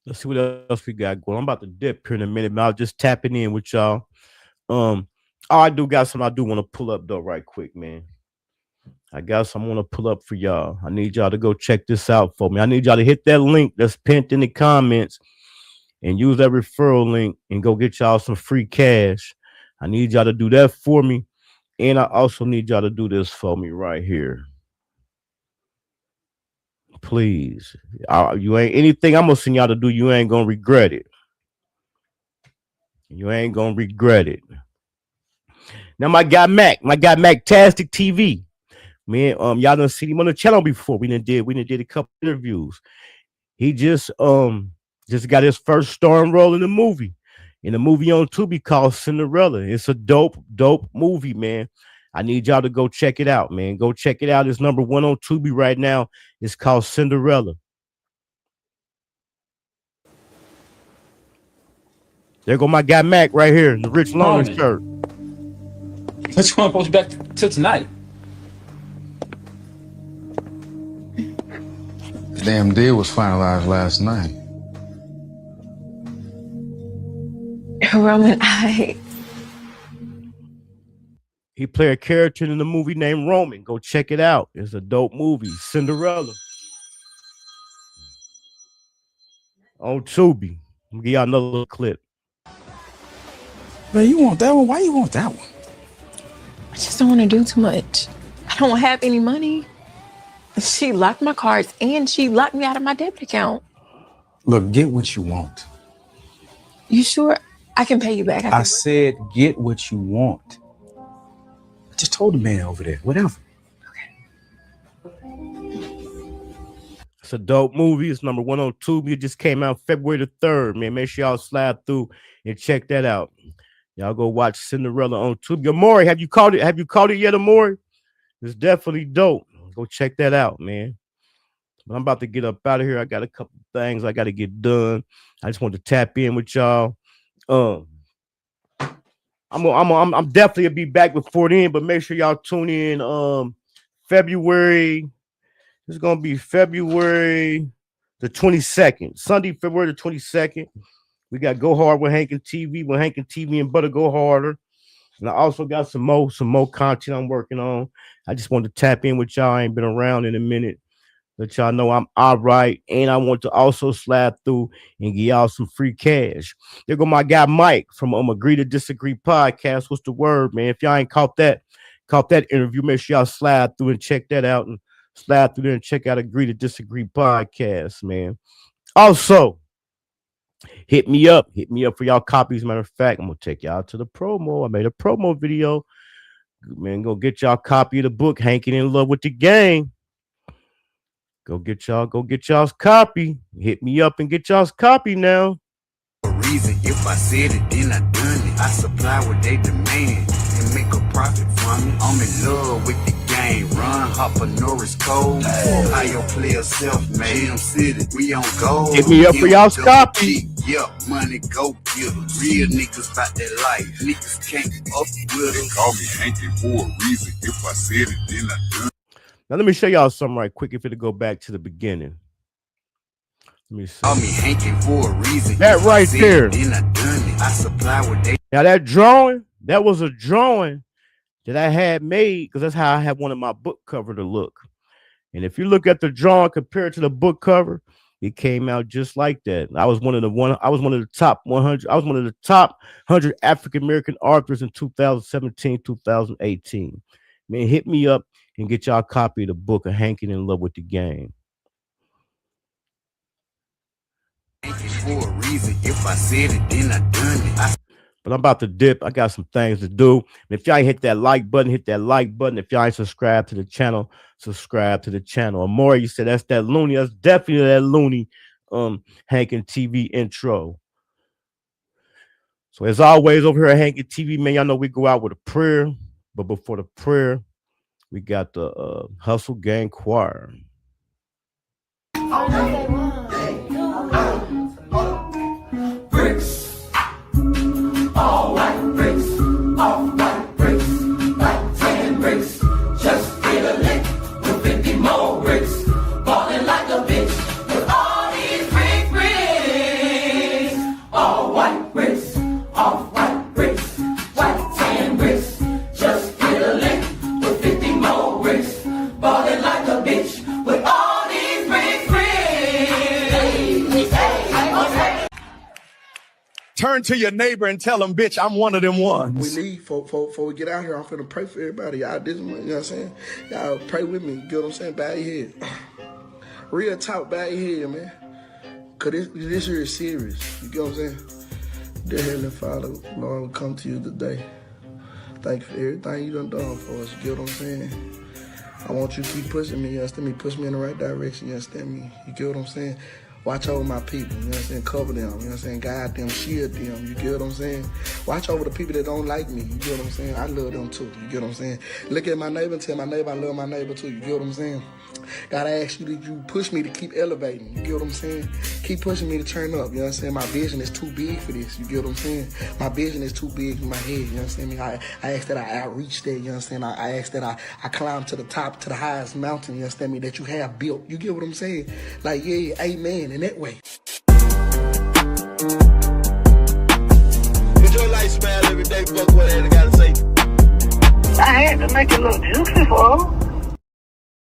Let's see what else we got going. I'm about to dip here in a minute, but I'll just tapping in with y'all. I do got some I do want to pull up though right quick, man. I got some I want to pull up for y'all. I need y'all to go check this out for me. I need y'all to hit that link that's pinned in the comments and use that referral link and go get y'all some free cash. I need y'all to do that for me. And I also need y'all to do this for me right here. Please. You ain't anything I'm gonna send y'all to do, you ain't gonna regret it. You ain't gonna regret it. Now my guy Mactastic TV. Man, y'all done seen him on the channel before. We done did a couple interviews. He just got his first starring role in a movie on Tubi called Cinderella. It's a dope movie, man. I need y'all to go check it out, man. Go check it out. It's #1 on Tubi right now. It's called Cinderella. There go my guy Mac right here in the Rich Long shirt. Let's go and post back till tonight. The damn deal was finalized last night. Roman, He played a character in the movie named Roman. Go check it out. It's a dope movie, Cinderella. On Tubi. I'm gonna give y'all another little clip. Man, you want that one? Why you want that one? I just don't want to do too much. I don't have any money. She locked my cards and she locked me out of my debit account. Look, get what you want. You sure I can pay you back? I said get what you want. I just told the man over there, whatever. It's a dope movie. It's #1 on Tubi. It just came out February the 3rd, man. Make sure y'all slide through and check that out. Y'all go watch Cinderella on Tubi. Amori, have you caught it? Have you caught it yet, Amori? It's definitely dope. Go check that out, man. But I'm about to get up out of here. I got a couple things I got to get done. I just want to tap in with y'all. I'm definitely gonna be back before then, but make sure y'all tune in. February. It's gonna be February the 22nd, Sunday, February the 22nd. We got Go Hard with Hankin TV, and Butter Go Harder. And I also got some more content I'm working on. I just wanted to tap in with y'all. I ain't been around in a minute. Let y'all know I'm all right. And I want to also slide through and give y'all some free cash. There go my guy Mike from Agree to Disagree podcast. What's the word, man? If y'all ain't caught that interview, make sure y'all slide through and check that out, and slide through there and check out Agree to Disagree podcast, man. Also, hit me up for y'all copies. Matter of fact, I'm gonna take y'all to the promo. I made a promo video. Man, go get y'all a copy of the book, Hankin in Love with the Game. Go get y'all's copy. Hit me up and get y'all's copy now. Reason if I said it, then I done it. I supply what they demand and make a profit from it. I'm in love with the game. Run, Hopper, Norris, Cole. Ohio player self-made. I'm city, we on gold. Hit me up for y'all's copy. Yup, money go get it. Real niggas about that life. Niggas can't up with it. They call me Hankin for a reason. If I said it, then I done it. Now let me show y'all something right quick. If it'll go back to the beginning. Let me see. Call me Hankin for a reason. That right there. Then I done it. I supply what they. Now that drawing, that was a drawing that I had made because that's how I had wanted my book cover to look. And if you look at the drawing compared to the book cover, it came out just like that. I was one of the top 100. I was one of the top 100 African American authors in 2017, 2018. Man, hit me up and get y'all a copy of the book of Hankin in Love with the Game. For a reason, if I said it, then I done it. But I'm about to dip. I got some things to do. And if y'all ain't hit that like button, hit that like button. If y'all ain't subscribed to the channel, subscribe to the channel. Amore, you said that's that Looney. That's definitely that Looney Hankin TV intro. So as always, over here at Hankin TV, man, y'all know we go out with a prayer. But before the prayer, we got the Hustle Gang Choir. Bricks, all white bricks, all white bricks, like 10 bricks. Just get a lick with 50 more bricks. Ballin' like a bitch with all these bricks. All white bricks, all white bricks, like 10 bricks. Just get a lick with 50 more bricks. Ballin' like a bitch with all these bricks. Turn to your neighbor and tell him, bitch, I'm one of them ones. We leave before we get out here. I'm finna pray for everybody. Y'all, you know what I'm saying? Y'all pray with me. You get what I'm saying? Bow your head. Real talk, bow your head, man. Cause this here is serious. You get what I'm saying? Dear Heavenly Father, Lord, we come to you today. thank you for everything you done for us. You get what I'm saying? I want you to keep pushing me, you understand me? Push me in the right direction, you understand me? You get what I'm saying? Watch over my people, you know what I'm saying? Cover them, you know what I'm saying? Guide them, shield them, you get what I'm saying? Watch over the people that don't like me, you get what I'm saying? I love them too, you get what I'm saying? Look at my neighbor and tell my neighbor I love my neighbor too, you get what I'm saying? Gotta ask you, did you push me to keep elevating, you get what I'm saying? Keep pushing me to turn up, you know what I'm saying? My vision is too big for this, you get what I'm saying? My vision is too big in my head, you understand me? I ask that I outreach there, you understand? I ask that I climb to the top, to the highest mountain, you understand me, that you have built, you get what I'm saying? Like, yeah, amen, in that way. Enjoy life, smile every day, fuck what I gotta say. I had to make it look juicy for her.